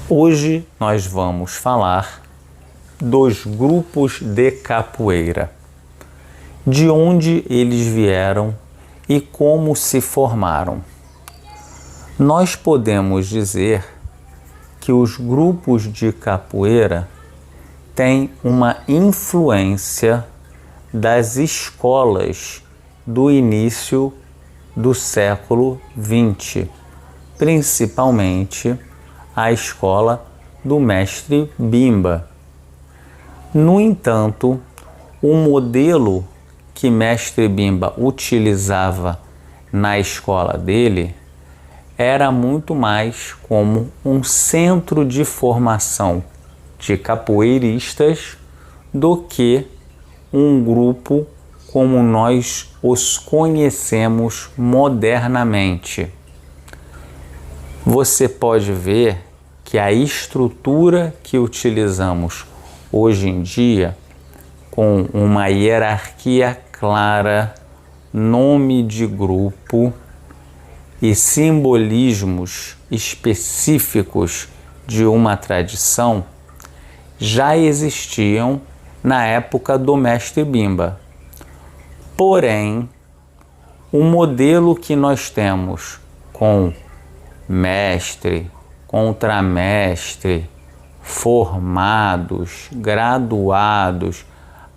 Hoje nós vamos falar dos grupos de capoeira, de onde eles vieram e como se formaram. Nós podemos dizer que os grupos de capoeira têm uma influência das escolas do início do século XX, principalmente a escola do mestre Bimba. No entanto, o modelo que mestre Bimba utilizava na escola dele era muito mais como um centro de formação de capoeiristas do que um grupo como nós os conhecemos modernamente. Você pode ver que a estrutura que utilizamos hoje em dia, com uma hierarquia clara, nome de grupo e simbolismos específicos de uma tradição, já existiam na época do mestre Bimba. Porém, o modelo que nós temos com mestre, contramestre, formados, graduados,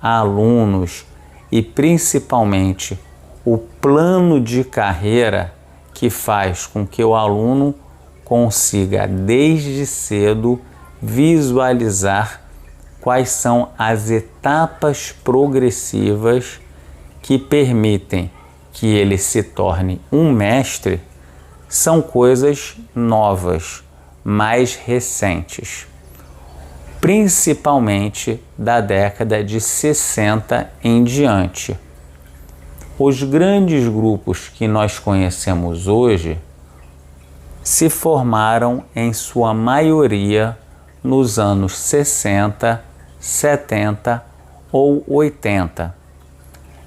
alunos e principalmente o plano de carreira que faz com que o aluno consiga desde cedo visualizar quais são as etapas progressivas que permitem que ele se torne um mestre, são coisas novas, mais recentes, principalmente da década de 60 em diante. Os grandes grupos que nós conhecemos hoje se formaram em sua maioria nos anos 60, 70 ou 80.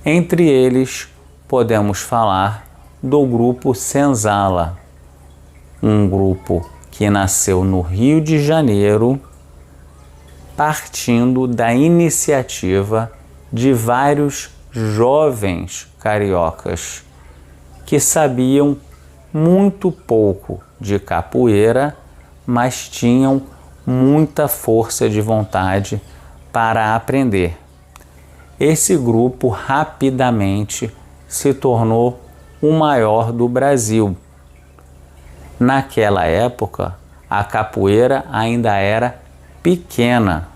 Entre eles, podemos falar do grupo Senzala, um grupo que nasceu no Rio de Janeiro, partindo da iniciativa de vários jovens cariocas que sabiam muito pouco de capoeira, mas tinham muita força de vontade para aprender. Esse grupo rapidamente se tornou o maior do Brasil. Naquela época, a capoeira ainda era pequena.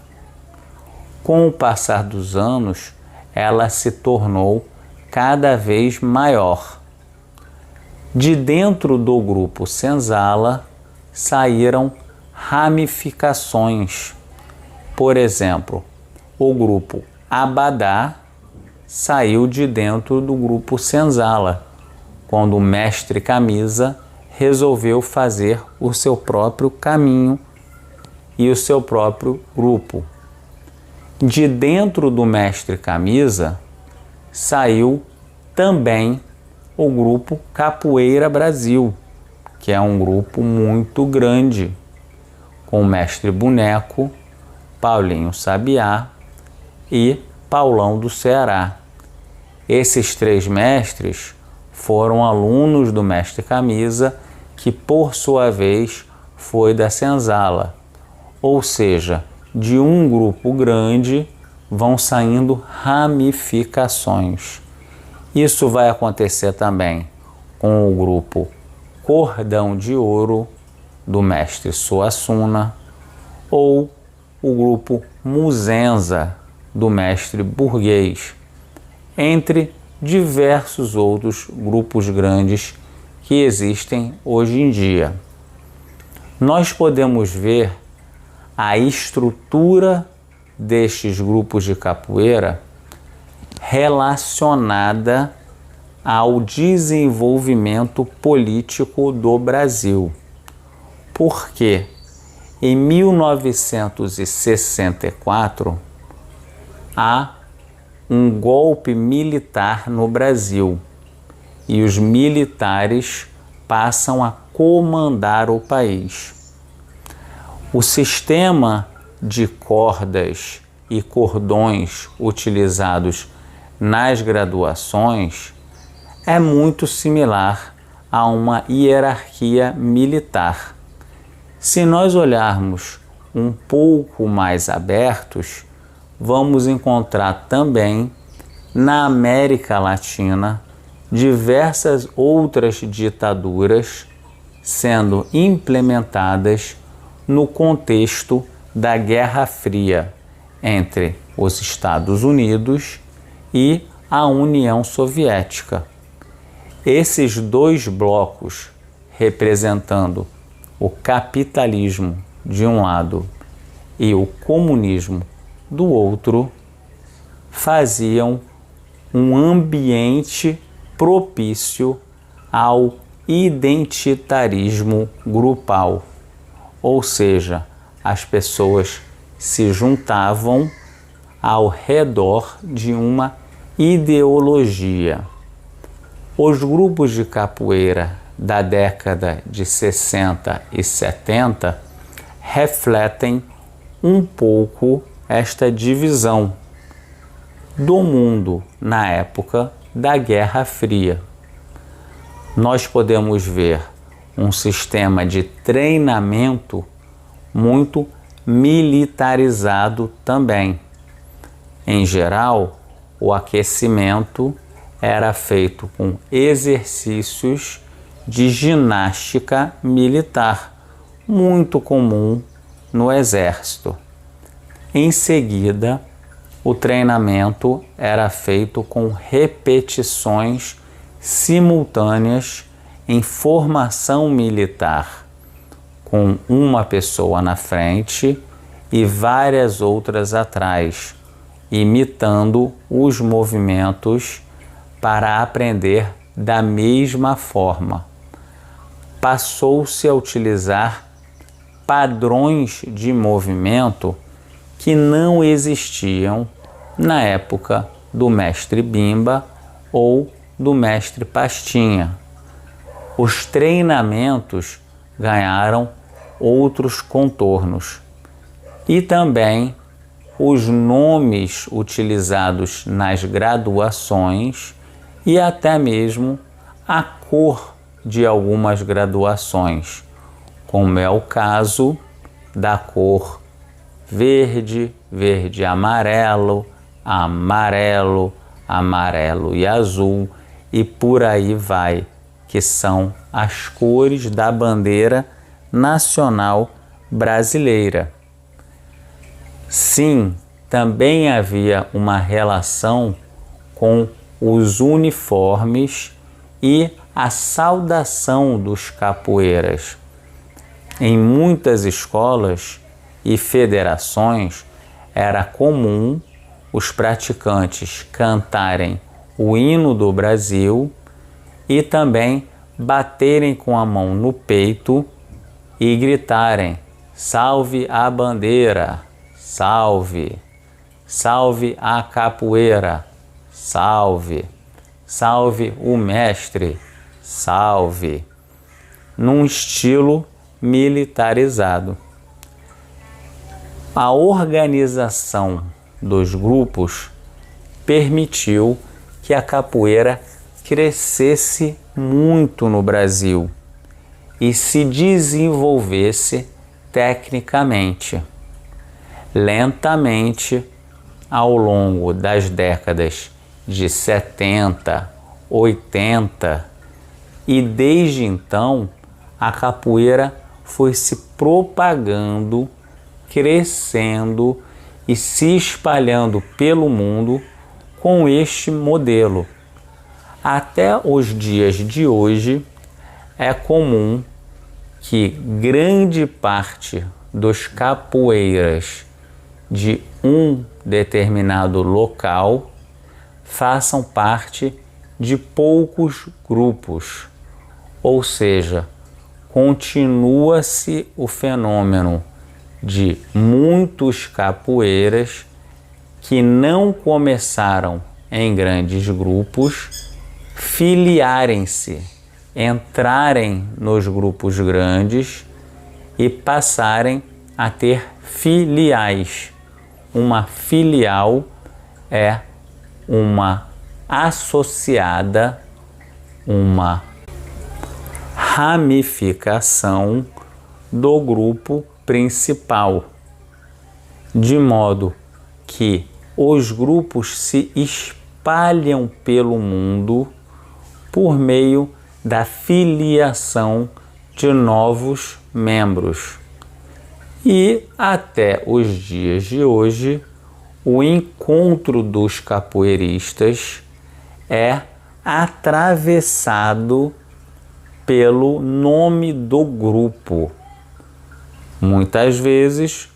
Com o passar dos anos, ela se tornou cada vez maior. De dentro do grupo Senzala saíram ramificações. Por exemplo, o grupo Abadá saiu de dentro do grupo Senzala, quando o mestre Camisa resolveu fazer o seu próprio caminho e o seu próprio grupo. De dentro do mestre Camisa saiu também o grupo Capoeira Brasil, que é um grupo muito grande, com o mestre Boneco, Paulinho Sabiá e Paulão do Ceará. Esses três mestres foram alunos do mestre Camisa, que por sua vez foi da Senzala. Ou seja, de um grupo grande vão saindo ramificações. Isso vai acontecer também com o grupo Cordão de Ouro, do mestre Suassuna, ou o grupo Muzenza, do mestre Burguês, entre diversos outros grupos grandes que existem hoje em dia. Nós podemos ver a estrutura destes grupos de capoeira relacionada ao desenvolvimento político do Brasil. Porque em 1964 há um golpe militar no Brasil e os militares passam a comandar o país. O sistema de cordas e cordões utilizados nas graduações é muito similar a uma hierarquia militar. Se nós olharmos um pouco mais abertos, vamos encontrar também na América Latina diversas outras ditaduras sendo implementadas no contexto da Guerra Fria entre os Estados Unidos e a União Soviética. Esses dois blocos, representando o capitalismo de um lado e o comunismo do outro, faziam um ambiente propício ao identitarismo grupal, ou seja, as pessoas se juntavam ao redor de uma ideologia. Os grupos de capoeira da década de 60 e 70 refletem um pouco esta divisão do mundo na época da Guerra Fria. Nós podemos ver um sistema de treinamento muito militarizado também. Em geral, o aquecimento era feito com exercícios de ginástica militar, muito comum no exército. Em seguida, o treinamento era feito com repetições simultâneas em formação militar, com uma pessoa na frente e várias outras atrás, imitando os movimentos para aprender da mesma forma. Passou-se a utilizar padrões de movimento que não existiam na época do mestre Bimba ou do mestre Pastinha. Os treinamentos ganharam outros contornos e também os nomes utilizados nas graduações e até mesmo a cor de algumas graduações, como é o caso da cor verde, verde-amarelo, amarelo, amarelo e azul, e por aí vai, que são as cores da bandeira nacional brasileira. Sim, também havia uma relação com os uniformes e a saudação dos capoeiras. Em muitas escolas e federações era comum os praticantes cantarem o hino do Brasil e também baterem com a mão no peito e gritarem: "Salve a bandeira! Salve! Salve a capoeira! Salve! Salve o mestre! Salve!", num estilo militarizado. A organização dos grupos permitiu que a capoeira crescesse muito no Brasil e se desenvolvesse tecnicamente. Lentamente, ao longo das décadas de 70, 80, e desde então a capoeira foi se propagando, crescendo e se espalhando pelo mundo com este modelo. Até os dias de hoje é comum que grande parte dos capoeiras de um determinado local façam parte de poucos grupos, ou seja, continua-se o fenômeno de muitos capoeiras que não começaram em grandes grupos filiarem-se, entrarem nos grupos grandes e passarem a ter filiais. Uma filial é uma associada, uma ramificação do grupo principal, de modo que os grupos se espalham pelo mundo por meio da filiação de novos membros. E até os dias de hoje, o encontro dos capoeiristas é atravessado pelo nome do grupo. Muitas vezes,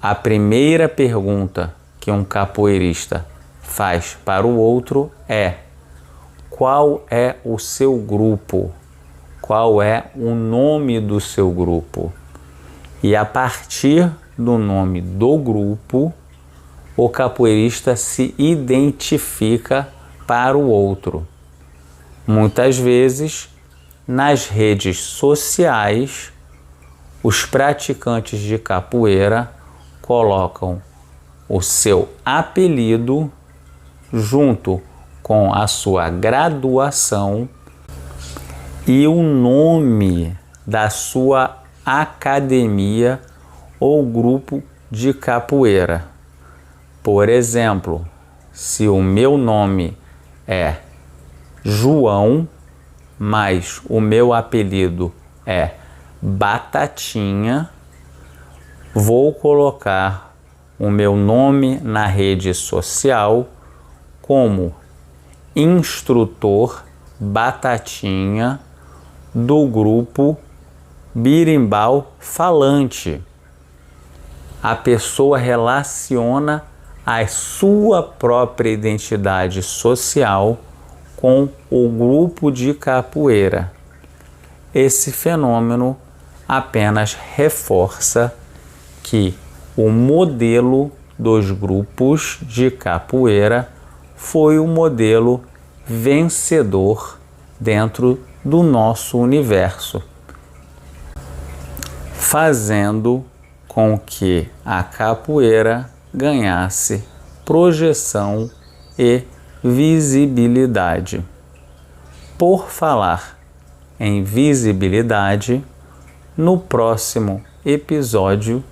a primeira pergunta que um capoeirista faz para o outro é: qual é o seu grupo? Qual é o nome do seu grupo? E a partir do nome do grupo, o capoeirista se identifica para o outro. Muitas vezes, nas redes sociais, os praticantes de capoeira colocam o seu apelido junto com a sua graduação e o nome da sua academia ou grupo de capoeira. Por exemplo, se o meu nome é João, mas o meu apelido é Batatinha, vou colocar o meu nome na rede social como instrutor Batatinha do grupo Birimbau Falante. A pessoa relaciona a sua própria identidade social com o grupo de capoeira. Esse fenômeno apenas reforça que o modelo dos grupos de capoeira foi o modelo vencedor dentro do nosso universo, fazendo com que a capoeira ganhasse projeção e visibilidade. Por falar em visibilidade, no próximo episódio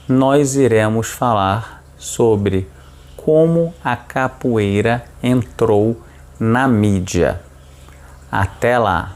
nós iremos falar sobre como a capoeira entrou na mídia. Até lá!